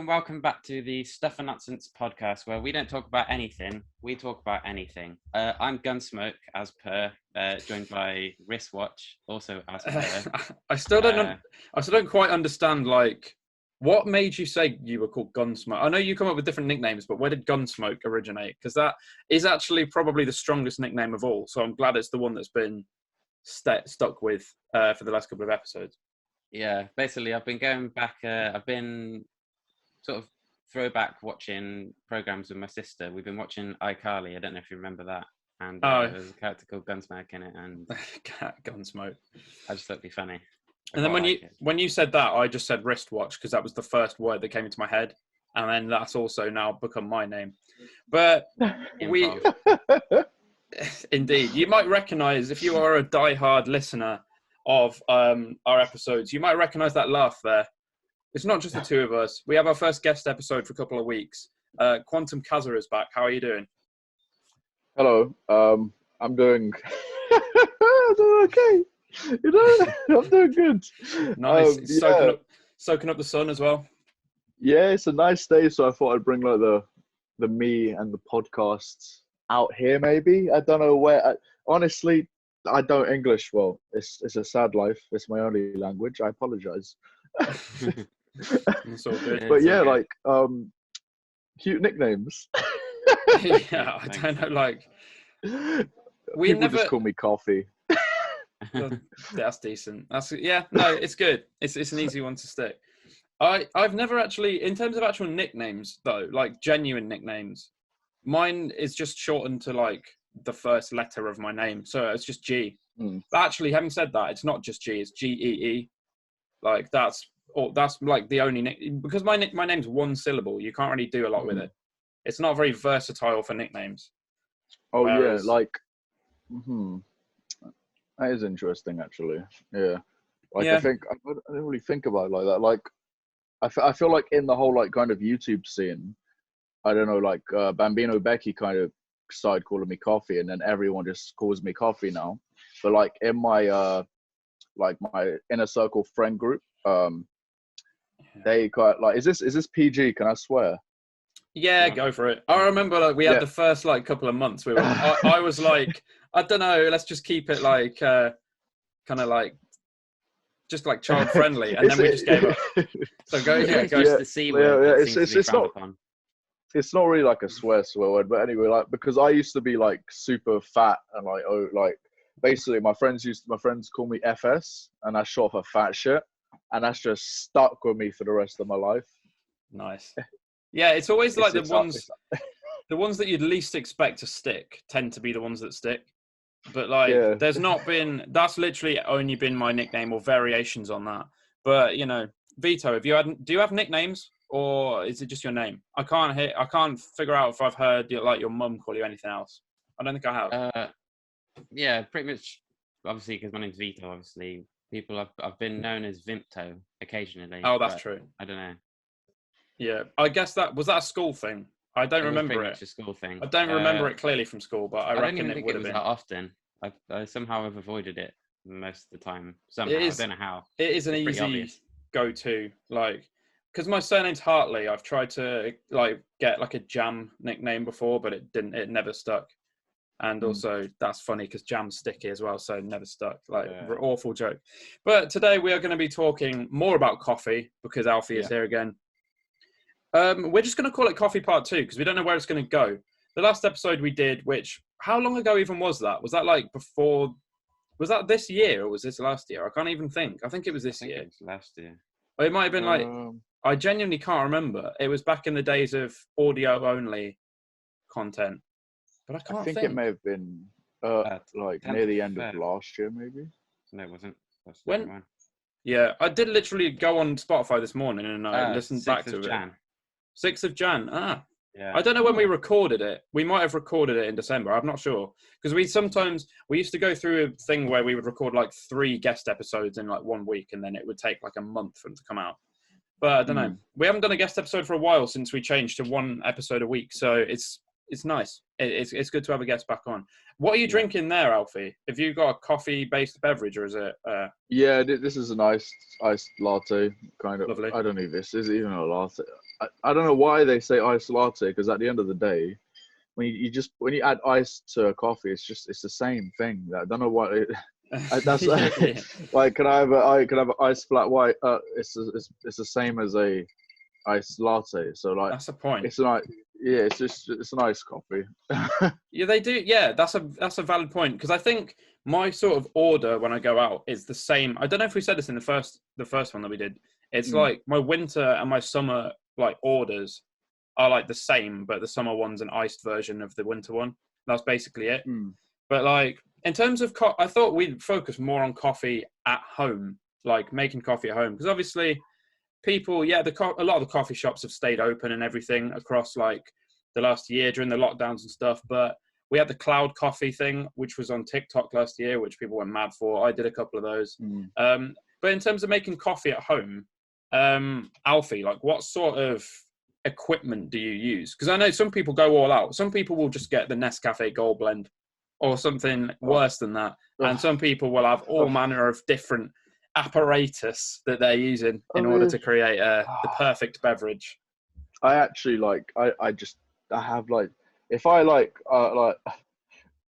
and welcome back to the Stuff and Nonsense podcast, where we don't talk about anything, we talk about anything. I'm Gunsmoke, as per, joined by Wristwatch, also as per. I still don't quite understand, like, what made you say you were called Gunsmoke? I know you come up with different nicknames, but where did Gunsmoke originate? Because that is actually probably the strongest nickname of all, so I'm glad it's the one that's been stuck with for the last couple of episodes. Yeah, basically, I've been going back, I've been sort of throwback watching programs with my sister. We've been watching iCarly. I don't know if you remember that. And there's a character called Gunsmoke in it, and Gunsmoke. I just thought it'd be funny. And then when you said that, I just said wristwatch because that was the first word that came into my head, and then that's also now become my name. But indeed, you might recognise, if you are a die-hard listener of our episodes, you might recognise that laugh there. It's not just the two of us. We have our first guest episode for a couple of weeks. QuantumCaza is back. How are you doing? Hello. I'm doing okay. You know, I'm doing good. Nice. Soaking up the sun as well. Yeah, it's a nice day, so I thought I'd bring like the me and the podcasts out here. Maybe I don't know where. Honestly, I don't English well. It's a sad life. It's my only language. I apologize. It's all good. But yeah, like cute nicknames. Yeah, I don't know. Like people just call me Coffee. That's decent. It's good. It's an easy one to stick. I've never actually, in terms of actual nicknames though, like genuine nicknames, mine is just shortened to like the first letter of my name, so it's just G. But actually, having said that, it's not just G, it's GEE. Like that's like the only nick, because my name's one syllable. You can't really do a lot with it. It's not very versatile for nicknames. Oh yeah, like that is interesting actually. Yeah, like I think I didn't really think about it like that. Like I feel like in the whole like kind of YouTube scene, I don't know, like BambinoBecky kind of started calling me Coffee, and then everyone just calls me Coffee now. But like in my my inner circle friend group, they got like, is this PG? Can I swear? Yeah, go for it. I remember like we had the first like couple of months. I was like, I don't know, let's just keep it like kind of like just like child friendly, and then we just gave up. So go. The C word. It's not really like a swear word, but anyway, like because I used to be like super fat and like basically my friends call me FS, and that's short for fat shit, and that's just stuck with me for the rest of my life. Nice. Yeah, it's always like the ones that you'd least expect to stick tend to be the ones that stick. But like, there's not been. That's literally only been my nickname or variations on that. But you know, Vito, do you have nicknames, or is it just your name? I can't figure out if I've heard like your mum call you anything else. I don't think I have. Yeah, pretty much. Obviously, because my name's Vito. Obviously, I've been known as Vimpto occasionally. Oh, that's true. I don't know. Yeah, I guess that was a school thing. I don't remember it. It's a school thing. I don't remember it clearly from school, but I reckon it would have been that often. I somehow have avoided it most of the time. Somehow, I don't know how. It is an easy go-to, like, because my surname's Hartley. I've tried to like get like a Jam nickname before, but it didn't. It never stuck. And also, that's funny because Jam's sticky as well, so it never stuck. Like, awful joke. But today we are going to be talking more about coffee because Alfie is here again. We're just going to call it Coffee Part 2 because we don't know where it's going to go. The last episode we did, how long ago even was that? Was that like before, was that this year or was this last year? I can't even think. I think it was this year. It was last year. Or it might have been like, I genuinely can't remember. It was back in the days of audio only content. But I think it may have been like near the end of last year, maybe. No, it wasn't. When? Yeah, I did literally go on Spotify this morning and I listened back to it. 6th of Jan. Yeah. I don't know when we recorded it. We might have recorded it in December. I'm not sure. Because we used to go through a thing where we would record like 3 guest episodes in like 1 week and then it would take like a month for them to come out. But I don't know. We haven't done a guest episode for a while since we changed to 1 episode a week. So it's nice. It's good to have a guest back on. What are you drinking there, Alfie? Have you got a coffee-based beverage or is it... Yeah, this is a nice iced latte, kind of. Lovely. I don't know if this is even a latte. I don't know why they say iced latte, because at the end of the day, when you add ice to a coffee, it's the same thing. I don't know what that's Yeah. like. Can I have an iced flat white? It's the same as a iced latte. So like, That's the point. it's it's an iced coffee. Yeah, they do. Yeah, that's a valid point, because I think my sort of order when I go out is the same. I don't know if we said this in the first one that we did. It's like my winter and my summer like orders are like the same, but the summer one's an iced version of the winter one. That's basically it. But like in terms of I thought we'd focus more on coffee at home, like making coffee at home, because obviously people, a lot of the coffee shops have stayed open and everything across like the last year during the lockdowns and stuff. But we had the cloud coffee thing, which was on TikTok last year, which people went mad for. I did a couple of those. But in terms of making coffee at home, Alfie, like what sort of equipment do you use? Because I know some people go all out. Some people will just get the Nescafe Gold Blend or something worse than that. And some people will have all manner of different apparatus that they're using in order to create the perfect beverage. I actually I have like, if I like I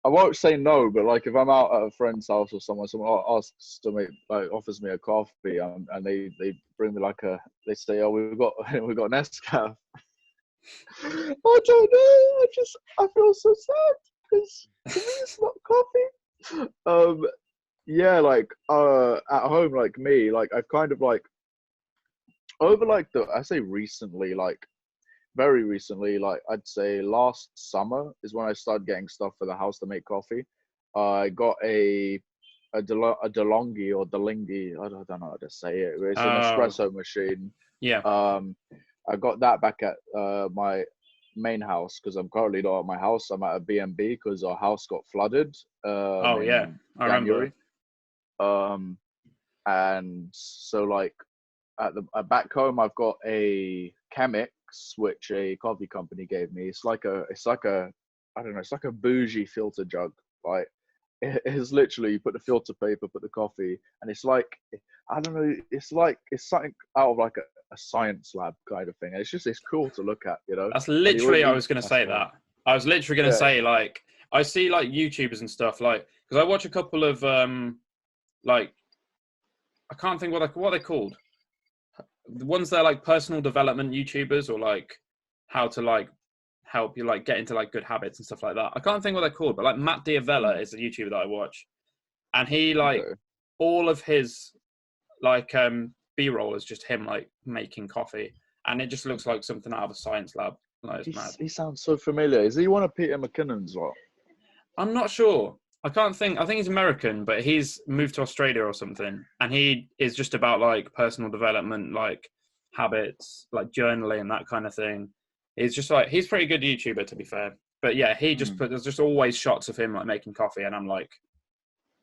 won't say no, but like if I'm out at a friend's house or someone asks to make, like, offers me a coffee, and they bring me like they say, oh, we've got Nescafe. I don't know. I feel so sad, because to me it's not coffee. Yeah, like at home, like me, like I've kind of like over like I say recently, like very recently, like I'd say last summer is when I started getting stuff for the house to make coffee. I got a DeLonghi or DeLinghi, I don't know how to say it. It's an espresso machine. Yeah. I got that back at my main house, because I'm currently not at my house. I'm at a B&B because our house got flooded. I remember. And so like back home, I've got a Chemix, which a coffee company gave me. It's like a I don't know, it's like a bougie filter jug. Like it's literally, you put the filter paper, put the coffee, and it's like, I don't know, it's something out of like a science lab kind of thing. And it's cool to look at, you know. That's literally, I was going to say that. I was literally going to say, like, I see like YouTubers and stuff, like, because I watch a couple of like, I can't think what they're called. The ones that are like personal development YouTubers, or like how to like help you like get into like good habits and stuff like that. I can't think what they're called, but like Matt Diavella is a YouTuber that I watch, and he like all of his like B-roll is just him like making coffee, and it just looks like something out of a science lab. Like, it's mad. He sounds so familiar. Is he one of Peter McKinnon's lot? I'm not sure. I can't think. I think he's American, but he's moved to Australia or something, and he is just about like personal development, like habits, like journaling and that kind of thing. He's just like, he's a pretty good YouTuber, to be fair. But yeah, he just there's just always shots of him like making coffee, and I'm like,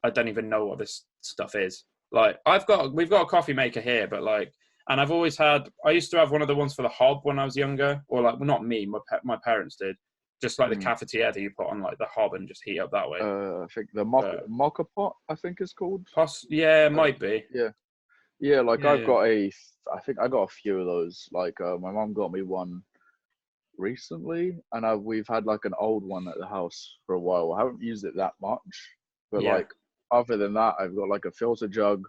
I don't even know what this stuff is. Like we've got a coffee maker here, but like, and I used to have one of the ones for the hob when I was younger, or like, well, not me, my parents did. Just like the cafetiere that you put on like the hob and just heat up that way. I think the mocha pot, I think it's called. Yeah, it might be. Yeah. Like I think I got a few of those. Like my mom got me one recently, and we've had like an old one at the house for a while. I haven't used it that much, but like other than that, I've got like a filter jug.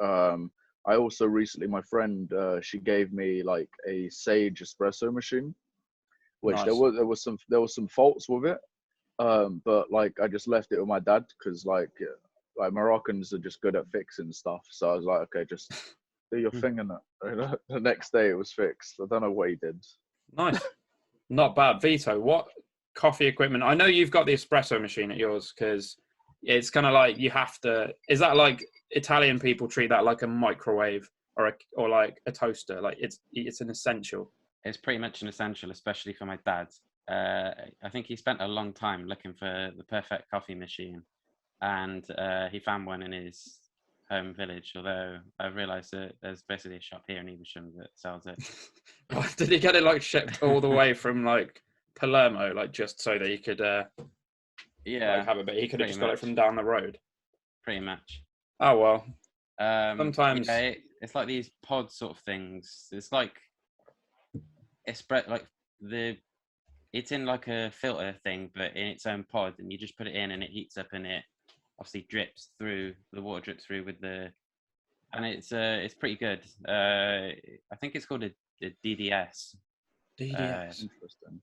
I also recently, my friend, she gave me like a Sage espresso machine, which nice. there was some faults with it, but like I just left it with my dad, because like Moroccans are just good at fixing stuff. So I was like, okay, just do your thing, and the next day it was fixed. I don't know what he did. Nice, not bad. Vito, what coffee equipment? I know you've got the espresso machine at yours, because it's kind of like you have to. Is that like Italian people treat that like a microwave or like a toaster? Like it's an essential. It's pretty much an essential, especially for my dad. I think he spent a long time looking for the perfect coffee machine, and he found one in his home village, although I realised that there's basically a shop here in Evesham that sells it. Did he get it like shipped all the way from like Palermo, like just so that he could like, have a bit? He could have just got it from down the road. Pretty much. Oh well. Sometimes it's like these pod sort of things. It's like like it's in like a filter thing, but in its own pod, and you just put it in, and it heats up, and it obviously drips through. The water drips through and it's pretty good. I think it's called a DDS. DDS. Interesting.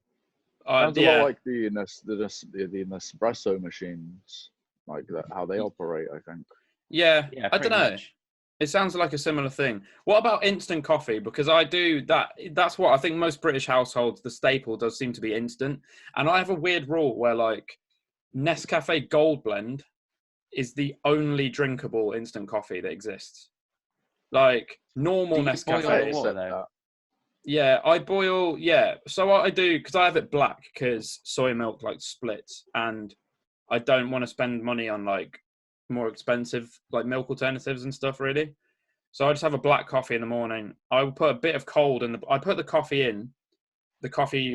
Sounds a lot like the Nespresso machines, like that, how they operate, I think. Yeah, I don't know. Much. It sounds like a similar thing. What about instant coffee? Because I do that. That's what I think most British households, the staple does seem to be instant. And I have a weird rule where like Nescafe Gold Blend is the only drinkable instant coffee that exists. Like normal Nescafe. Water, though? Yeah, I boil. Yeah, so what I do, because I have it black, because soy milk like splits, and I don't want to spend money on like more expensive like milk alternatives and stuff really. So I just have a black coffee in the morning. I will put a bit of cold in I put the coffee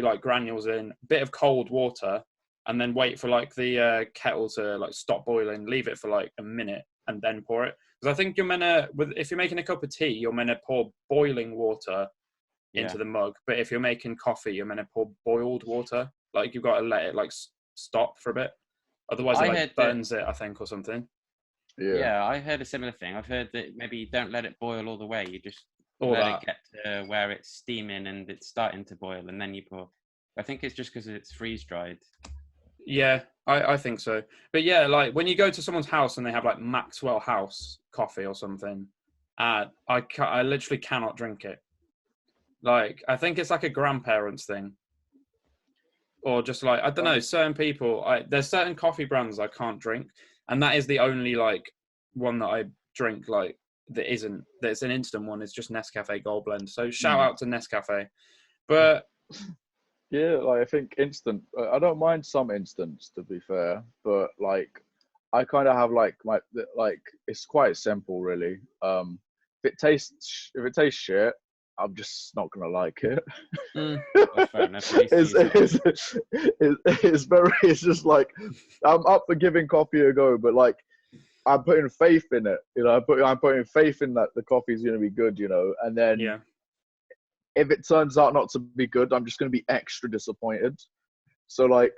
like granules in, a bit of cold water, and then wait for like the kettle to like stop boiling, leave it for like a minute, and then pour it. Because I think if you're making a cup of tea, you're meant to pour boiling water into the mug. But if you're making coffee, you're meant to pour boiled water. Like you've got to let it like stop for a bit. Otherwise it like burns it, I think, or something. Yeah, I heard a similar thing. I've heard that maybe you don't let it boil all the way. You just let it get to where it's steaming and it's starting to boil, and then you pour. I think it's just because it's freeze dried. Yeah, I think so. But yeah, like when you go to someone's house and they have like Maxwell House coffee or something, I literally cannot drink it. Like I think it's like a grandparents thing, or just like I don't know. Certain people, there's certain coffee brands I can't drink. And that is the only like one that I drink like that's an instant one. It's just Nescafe Gold Blend. So shout out to Nescafe. But yeah, like I think instant. I don't mind some instants, to be fair, but like I kind of have like it's quite simple really. If it tastes shit, I'm just not gonna like it. It's just like I'm up for giving coffee a go, but like I'm putting faith in it, you know. I'm putting faith in that the coffee is gonna be good, you know. And then if it turns out not to be good, I'm just gonna be extra disappointed. So like,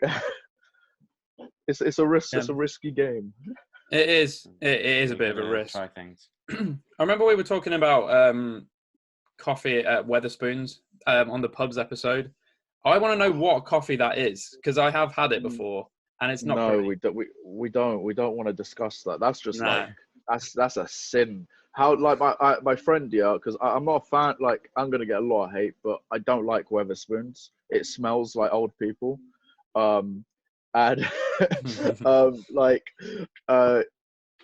it's a risk. It's a risky game. It is. It is a bit of a risk. Try things. I remember we were talking about coffee at Wetherspoons on the pubs episode. I want to know what coffee that is, because I have had it before and it's not pretty. we don't want to discuss that. That's just like that's a sin. How like my friend, because I'm not a fan, like I'm gonna get a lot of hate, but I don't like Wetherspoons. It smells like old people. And I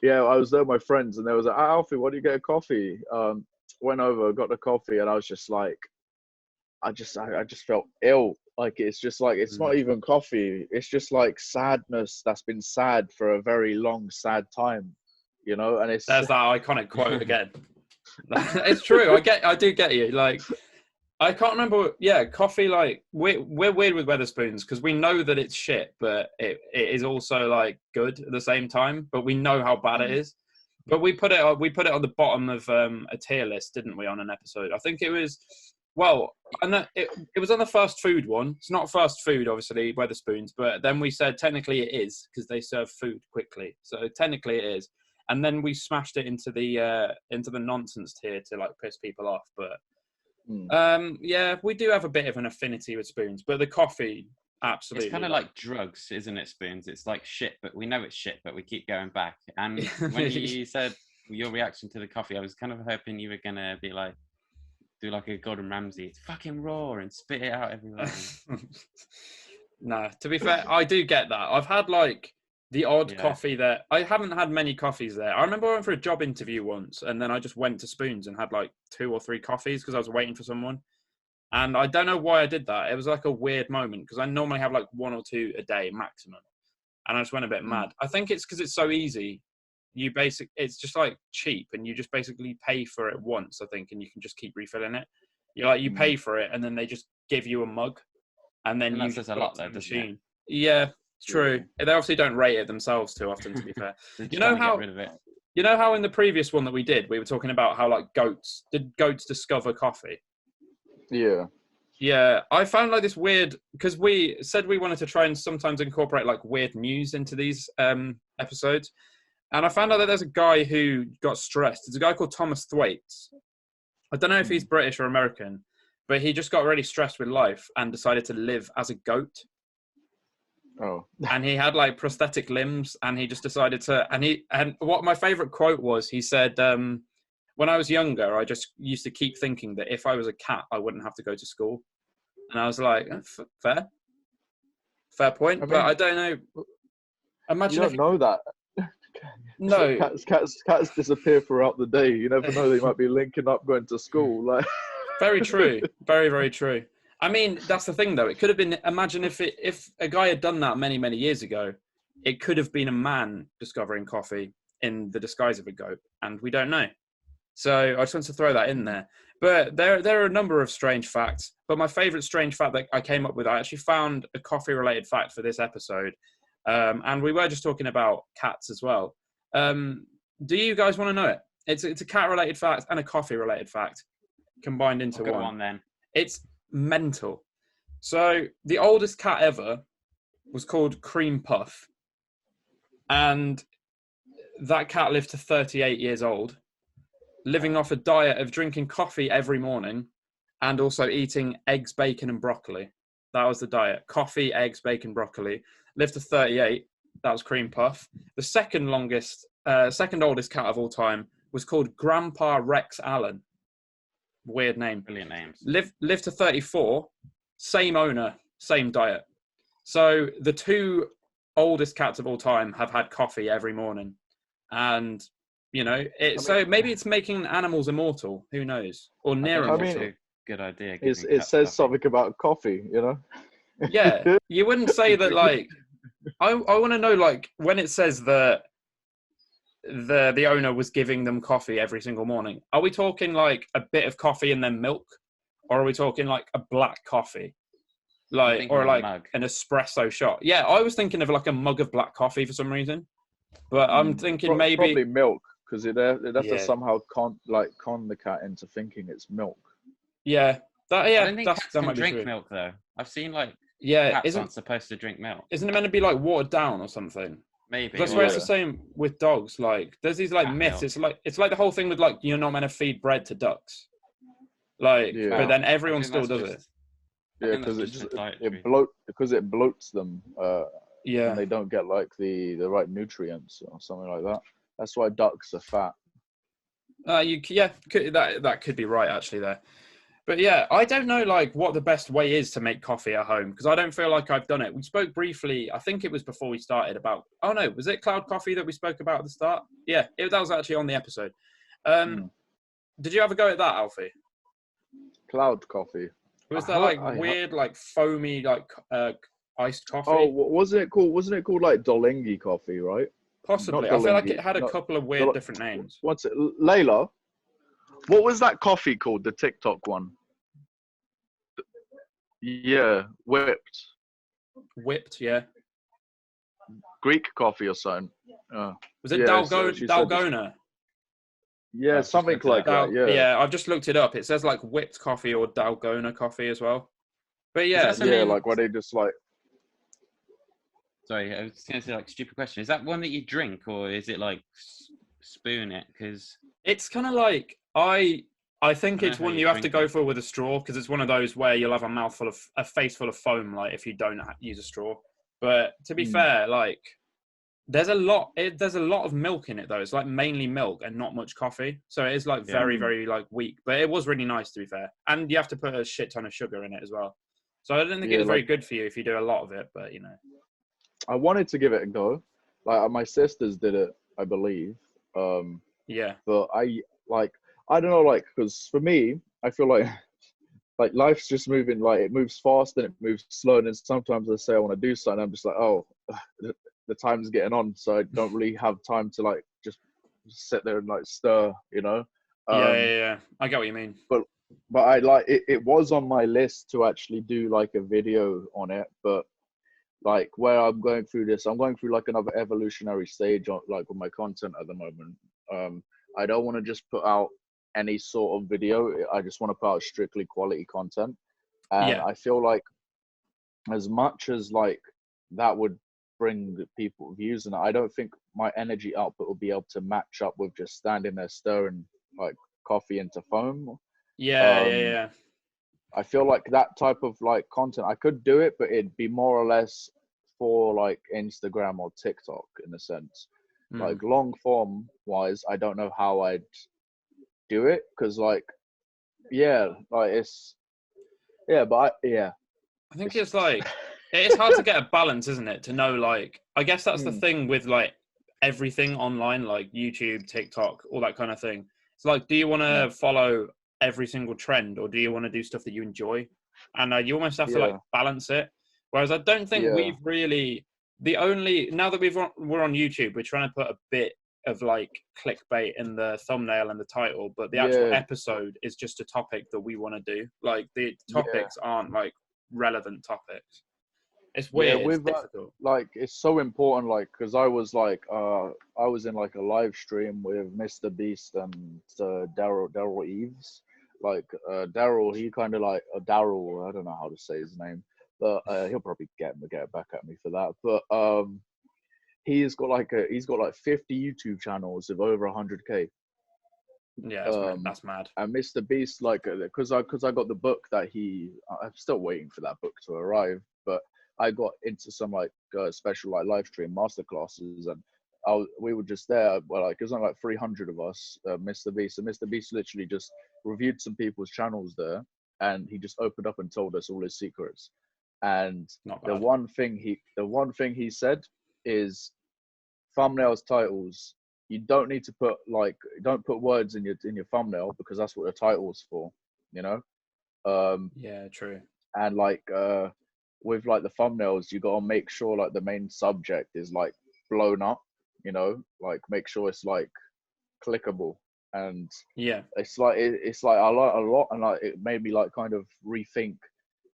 was there with my friends and there was like, Alfie, what do you get a coffee? Went over, got the coffee, and I was just like, I just felt ill. Like it's just like it's not even coffee. It's just like sadness that's been sad for a very long, sad time, you know. And it's there's that iconic quote again. It's true. I do get you. Like I can't remember. Yeah, coffee. Like we're weird with Wetherspoons because we know that it's shit, but it is also like good at the same time. But we know how bad it is. But we put it on the bottom of a tier list, didn't we, on an episode? I think it was, and it was on the fast food one. It's not fast food, obviously, Wetherspoons, but then we said technically it is because they serve food quickly. So technically it is. And then we smashed it into the nonsense tier to like piss people off. But we do have a bit of an affinity with spoons, but the coffee. Absolutely. It's kind of like drugs, isn't it, Spoons? It's like shit, but we know it's shit, but we keep going back. And when you said your reaction to the coffee, I was kind of hoping you were going to be like, do like a Gordon Ramsay. It's fucking raw and spit it out everywhere. No, to be fair, I do get that. I've had like the odd coffee that I haven't had many coffees there. I remember I went for a job interview once and then I just went to Spoons and had like 2 or 3 coffees because I was waiting for someone. And I don't know why I did that. It was like a weird moment because I normally have like 1 or 2 a day maximum. And I just went a bit mad. I think it's because it's so easy. It's just like cheap and you just basically pay for it once, I think, and you can just keep refilling it. You pay for it and then they just give you a mug and then you just a lot there, machine. Yeah, true. They obviously don't rate it themselves too often, to be fair. You know how in the previous one that we did, we were talking about how like goats discover coffee? Yeah. Yeah, I found like this weird, because we said we wanted to try and sometimes incorporate like weird news into these episodes. And I found out that there's a guy who got stressed. It's a guy called Thomas Thwaites. I don't know if he's British or American, but he just got really stressed with life and decided to live as a goat. Oh. And he had like prosthetic limbs, and he just decided to. And what my favorite quote was, he said, "When I was younger, I just used to keep thinking that if I was a cat, I wouldn't have to go to school." And I was like, fair point. I mean, but I don't know. Imagine you don't know that. No, cats disappear throughout the day. You never know; they might be linking up, going to school. Like, very true, very, very true. I mean, that's the thing, though. It could have been. Imagine if a guy had done that many, many years ago, it could have been a man discovering coffee in the disguise of a goat, and we don't know. So I just want to throw that in there. But there are a number of strange facts. But my favourite strange fact that I came up with, I actually found a coffee-related fact for this episode. And we were just talking about cats as well. Do you guys want to know it? It's a cat-related fact and a coffee-related fact combined into one. Go on then. It's mental. So the oldest cat ever was called Cream Puff. And that cat lived to 38 years old, living off a diet of drinking coffee every morning and also eating eggs, bacon, and broccoli. That was the diet. Coffee, eggs, bacon, broccoli. Lived to 38. That was Cream Puff. The second oldest cat of all time was called Grandpa Rex Allen. Weird name. Brilliant names. Lived to 34. Same owner, same diet. So the two oldest cats of all time have had coffee every morning. And, you know, so maybe it's making animals immortal. Who knows? Or near immortal. Good idea. It says something about coffee, you know? Yeah. You wouldn't say that, like, I want to know, like, when it says that the owner was giving them coffee every single morning, are we talking like a bit of coffee and then milk? Or are we talking like a black coffee? Like, or like an espresso shot? Yeah, I was thinking of like a mug of black coffee for some reason. But I'm thinking maybe... Probably milk, because they'd have to somehow con the cat into thinking it's milk. Yeah. I don't think cats can drink milk, though. I've seen, like, cats aren't supposed to drink milk. Isn't it meant to be, like, watered down or something? Maybe. That's why it's the same with dogs. Like, there's these, like, myths. It's like the whole thing with, like, you're not meant to feed bread to ducks. Like, but then everyone still does it. Yeah, because it bloats them. And they don't get, like, the right nutrients or something like that. That's why ducks are fat. That could be right, actually, there. But yeah, I don't know, like, what the best way is to make coffee at home, because I don't feel like I've done it. We spoke briefly, I think it was before we started, about, oh no, was it cloud coffee that we spoke about at the start? Yeah, that was actually on the episode. Did you ever go at that, Alfie? Cloud coffee. Was that like weird, like foamy, like iced coffee? Oh, wasn't it called like Dolengi coffee, right? Possibly. I feel like it had a couple of weird different names. What's it? Layla? What was that coffee called? The TikTok one? Yeah, whipped. Whipped, yeah. Greek coffee or something. Was it Dalgona? Yeah, something like that. Yeah. Yeah, I've just looked it up. It says like whipped coffee or Dalgona coffee as well. But yeah, like where they just like. Sorry, I was going to say, like, stupid question. Is that one that you drink, or is it like spoon it? Because it's kind of like I think it's one you have to go for with a straw, because it's one of those where you'll have a face full of foam, like if you don't use a straw. But to be fair, like there's a lot of milk in it though. It's like mainly milk and not much coffee, so it is like very very like weak. But it was really nice, to be fair, and you have to put a shit ton of sugar in it as well. So I don't think it's very good for you if you do a lot of it. But you know, I wanted to give it a go. Like my sisters did it, I believe. But I don't know, like, because for me, I feel like life's just moving, like it moves fast and it moves slow, and then sometimes I say I want to do something, I'm just like, oh, the time's getting on, so I don't really have time to like just sit there and like stir, you know. Yeah. I get what you mean. But I like it was on my list to actually do like a video on it, but like where I'm going through like another evolutionary stage on, like with my content at the moment. I don't want to just put out any sort of video. I just want to put out strictly quality content. And Yeah. I feel like as much as like that would bring the people views, and I don't think my energy output will be able to match up with just standing there stirring like coffee into foam. Yeah. I feel like that type of like content, I could do it, but it'd be more or less for like Instagram or TikTok in a sense. Like long form wise, I don't know how I'd do it, because like, yeah, like it's, yeah, but I think it's like, it's hard to get a balance, isn't it? To know, like, I guess that's the thing with like everything online, like YouTube, TikTok, all that kind of thing. It's like, do you want to follow every single trend, or do you want to do stuff that you enjoy? And you almost have to like balance it. Whereas I don't think we've really, now that we're on YouTube, we're trying to put a bit of like clickbait in the thumbnail and the title, but the actual episode is just a topic that we want to do. Like the topics aren't like relevant topics. It's weird. It's difficult. Like it's so important. Like, because I was like, I was in like a live stream with MrBeast and Daryl Eves. Like Daryl, he kind of like Daryl. I don't know how to say his name, but he'll probably get back at me for that. But he's got like 50 YouTube channels of over 100K. Yeah, that's mad. And MrBeast, like, because I got the book that I'm still waiting for that book to arrive, but I got into some like special like live stream masterclasses, and we were just there. Well, like, it was only like 300 of us, MrBeast, and MrBeast literally just reviewed some people's channels there, and he just opened up and told us all his secrets. And the one thing he said is, thumbnails, titles, you don't need to put like, don't put words in your thumbnail, because that's what the title's for, you know. Yeah, true. And like with like the thumbnails, you gotta make sure like the main subject is like blown up, you know, like make sure it's like clickable. And it's like I like a lot, and like it made me like kind of rethink,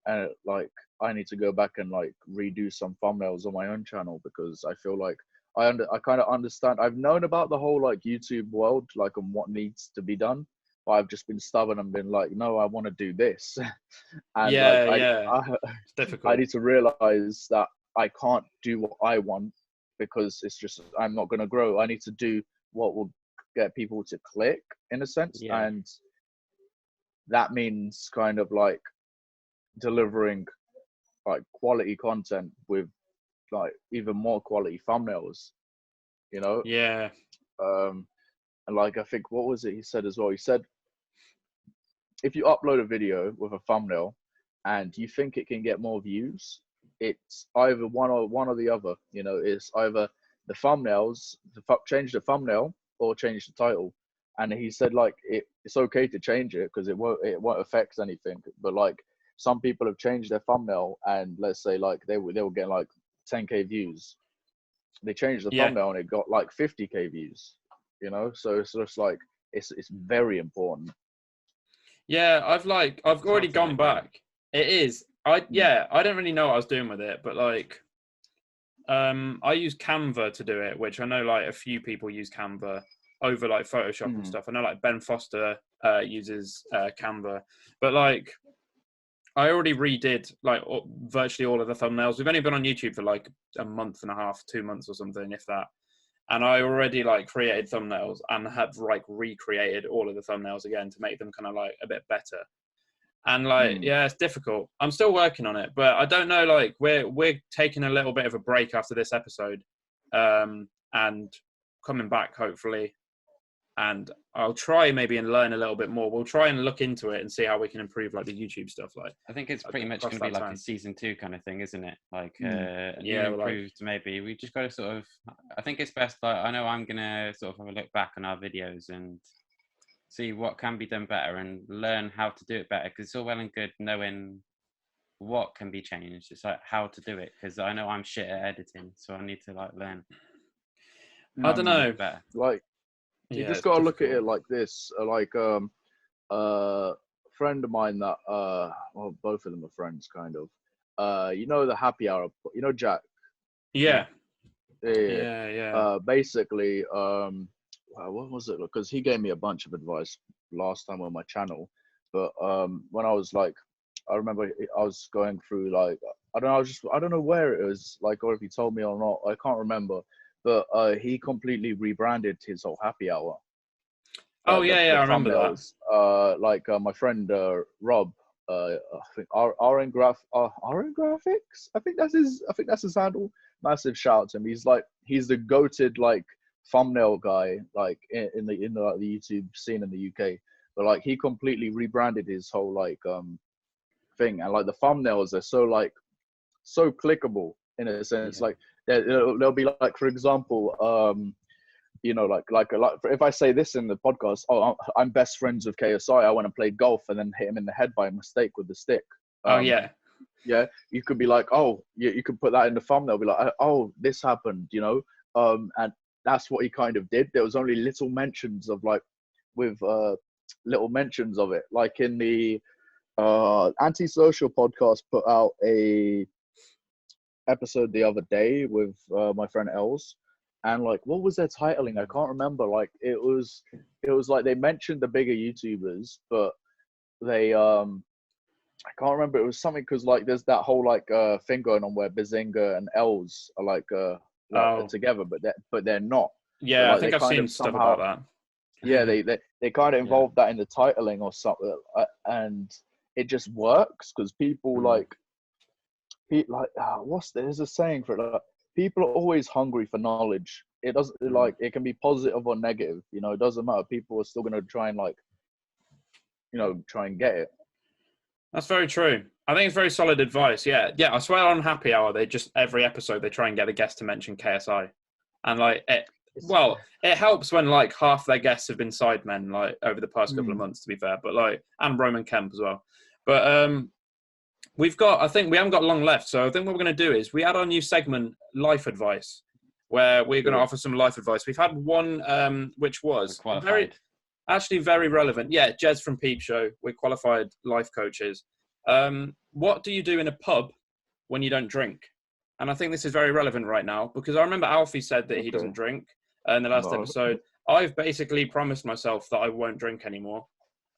and like I need to go back and like redo some thumbnails on my own channel, because I feel like I kind of understand. I've known about the whole like YouTube world, like, and what needs to be done, but I've just been stubborn and been like, no, I want to do this. And it's difficult. I need to realize that I can't do what I want, because it's just, I'm not going to grow. I need to do what will get people to click, in a sense. And that means kind of like delivering like quality content with like even more quality thumbnails, you know. And like, I think, what was it he said as well? He said, if you upload a video with a thumbnail and you think it can get more views, it's either one or the other, you know. It's either the thumbnails, change the thumbnail, or change the title. And he said like it's okay to change it, because it won't affect anything. But like, some people have changed their thumbnail, and let's say like they were getting like 10K views. They changed the thumbnail and it got like 50K views, you know. So it's just like it's very important. Yeah, I've already gone back. It is. I don't really know what I was doing with it, but like I use Canva to do it, which I know like a few people use Canva over like Photoshop and stuff. I know like Ben Foster uses Canva, but like I already redid like virtually all of the thumbnails. We've only been on YouTube for like a month and a half, 2 months or something, if that. And I already like created thumbnails and have like recreated all of the thumbnails again to make them kind of like a bit better. And like, it's difficult. I'm still working on it, but I don't know, like we're taking a little bit of a break after this episode, and coming back hopefully. And I'll try maybe and learn a little bit more. We'll try and look into it and see how we can improve like the YouTube stuff. Like, I think it's pretty much going to be like a season 2 kind of thing, isn't it? Like, improved maybe. We just got to sort of, I think it's best, like, I know I'm going to sort of have a look back on our videos and see what can be done better and learn how to do it better. Because it's all well and good knowing what can be changed. It's like how to do it. Because I know I'm shit at editing, so I need to like learn. I don't know. Better. Like, you just got to look at it like this. Like, friend of mine that, well, both of them are friends, kind of. You know, the happy hour, you know, Jack? Yeah. Basically, what was it? Because he gave me a bunch of advice last time on my channel. But when I was like, I remember I was going through like I don't know where it was, like, or if he told me or not, I can't remember. But he completely rebranded his whole happy hour. Oh The I remember thumbnails. My friend Rob, I think RN Graphics. I think that's his handle. Massive shout out to him. He's the goated like thumbnail guy like in the YouTube scene in the UK. But like he completely rebranded his whole like thing, and like the thumbnails are so clickable in a sense. Yeah. Like they'll be like, for example, like if I say this in the podcast, oh, I'm best friends with KSI, I want to play golf, and then hit him in the head by mistake with the stick. Yeah, you could be like, oh, you could put that in the thumbnail, be like, oh, this happened, and that's what he kind of did. There was only little mentions of it, like in the Antisocial podcast put out a episode the other day with my friend Els, and like, what was their titling? I can't remember. Like it was like they mentioned the bigger YouTubers, but they I can't remember. It was something because like there's that whole like thing going on where Bazinga and Els are like together, but they're not. Yeah, like, I think I've seen stuff about that. Yeah, they kind of involved that in the titling or something, and it just works because people there's a saying for it. Like, people are always hungry for knowledge. It doesn't like it can be positive or negative. It doesn't matter. People are still gonna try and try and get it. That's very true. I think it's very solid advice. Yeah. I swear on Happy Hour, they just every episode they try and get a guest to mention KSI, and like it. Well, it helps when like half their guests have been sidemen like over the past couple of months, to be fair. But like, and Roman Kemp as well. But I think we haven't got long left. So I think what we're going to do is we add our new segment, Life Advice, where we're going to offer some life advice. We've had one, which was very relevant. Yeah, Jez from Peep Show. We're qualified life coaches. What do you do in a pub when you don't drink? And I think this is very relevant right now because I remember Alfie said that he doesn't drink in the last episode. I've basically promised myself that I won't drink anymore.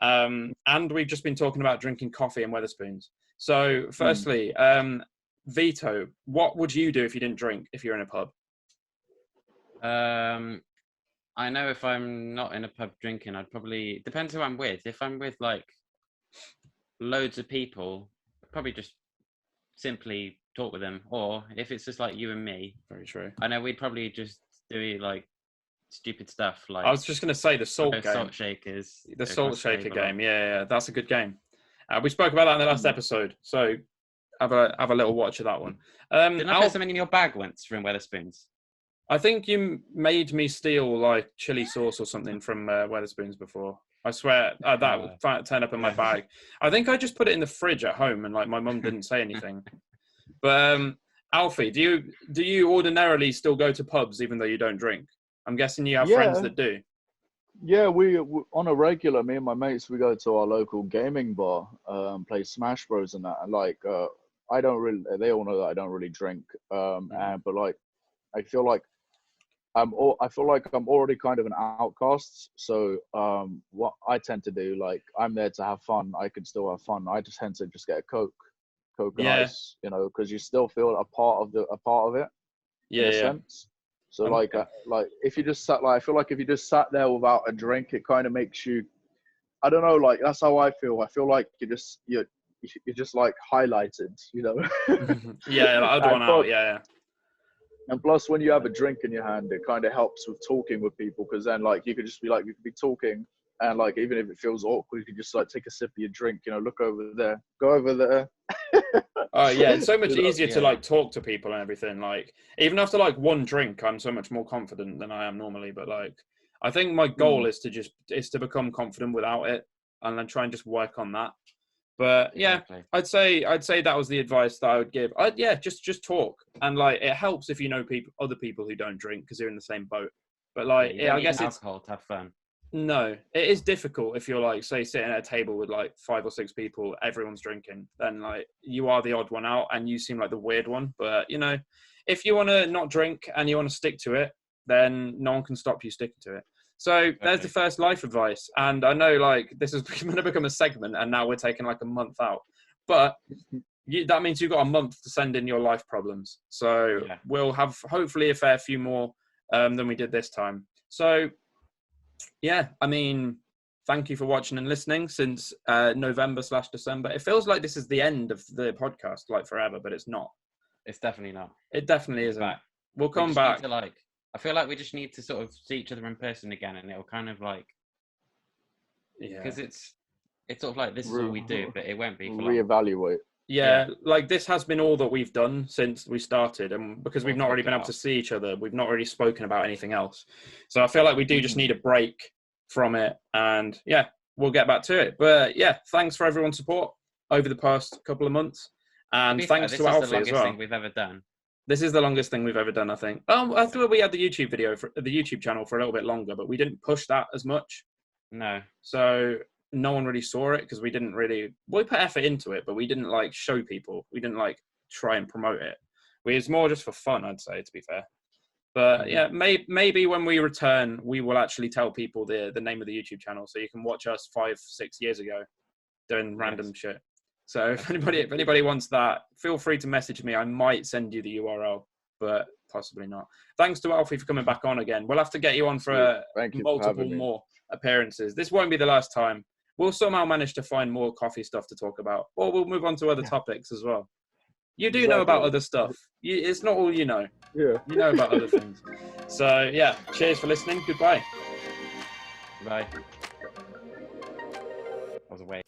And we've just been talking about drinking coffee and Wetherspoons. So firstly, Vito, what would you do if you didn't drink, if you're in a pub? I know if I'm not in a pub drinking, I'd probably, depends who I'm with. If I'm with like loads of people, I'd probably just simply talk with them. Or if it's just like you and me, very true, I know we'd probably just do like stupid stuff. Like I was just going to say the salt game. Salt shakers. The salt shaker game. Yeah, that's a good game. We spoke about that in the last episode, so have a little watch of that one. Didn't I put something in your bag once from Wetherspoons? I think you made me steal like chili sauce or something from Wetherspoons before. I swear that would turn up in my bag. I think I just put it in the fridge at home, and like my mum didn't say anything. But Alfie, do you ordinarily still go to pubs even though you don't drink? I'm guessing you have friends that do. Yeah, we on a regular. Me and my mates, we go to our local gaming bar, play Smash Bros and that. And like, I don't really. They all know that I don't really drink. But like, I feel like I'm already kind of an outcast. So what I tend to do, like, I'm there to have fun. I can still have fun. I just tend to just get a Coke and ice, because you still feel a part of it. In a sense. So like if you just sat, like, I feel like if you just sat there without a drink, it kind of makes you, I don't know, like, that's how I feel. I feel like you're just like highlighted, I'd want out. Yeah. And plus, when you have a drink in your hand, it kind of helps with talking with people, because then like you could be talking, and like even if it feels awkward, you could just like take a sip of your drink, look over there, go over there. Oh yeah, it's so much easier to like talk to people and everything. Like even after like one drink, I'm so much more confident than I am normally. But like, I think my goal is to become confident without it, and then try and just work on that. But yeah, exactly. I'd say that was the advice that I would give. Just talk, and like it helps if you know other people who don't drink because you're in the same boat. But like, I guess it's alcohol to have fun. No, it is difficult if you're like, say, sitting at a table with like 5 or 6 people, everyone's drinking. Then like you are the odd one out, and you seem like the weird one. But if you want to not drink and you want to stick to it, then no one can stop you sticking to it. So there's the first life advice. And I know like this is going to become a segment, and now we're taking like a month out. But that means you've got a month to send in your life problems. So we'll have hopefully a fair few more than we did this time. So yeah, I mean, thank you for watching and listening since November/December. It feels like this is the end of the podcast, like forever, but it's not. It's definitely not. It definitely isn't. Back. We'll come back. I feel like we just need to sort of see each other in person again, and it'll kind of like, because it's sort of like this is all we do, but it won't be for long. Reevaluate. Yeah, like this has been all that we've done since we started, and because we've not really been able to see each other, we've not really spoken about anything else. So I feel like we do just need a break from it, and yeah, we'll get back to it. But yeah, thanks for everyone's support over the past couple of months, and thanks to Alfie as well. This is the longest thing we've ever done. This is the longest thing we've ever done, I think. I thought we had the YouTube video for the YouTube channel for a little bit longer, but we didn't push that as much. No. So no one really saw it because we didn't really. We put effort into it, but we didn't like show people. We didn't like try and promote it. It's more just for fun, I'd say, to be fair. But yeah, maybe when we return, we will actually tell people the name of the YouTube channel, so you can watch us 5-6 years ago doing random shit. So if anybody wants that, feel free to message me. I might send you the URL, but possibly not. Thanks to Alfie for coming back on again. We'll have to get you on for multiple more appearances. This won't be the last time. We'll somehow manage to find more coffee stuff to talk about, or we'll move on to other topics as well. You do know about other stuff. It's not all you know. Yeah. You know about other things. So yeah, cheers for listening. Goodbye. Bye. I was away.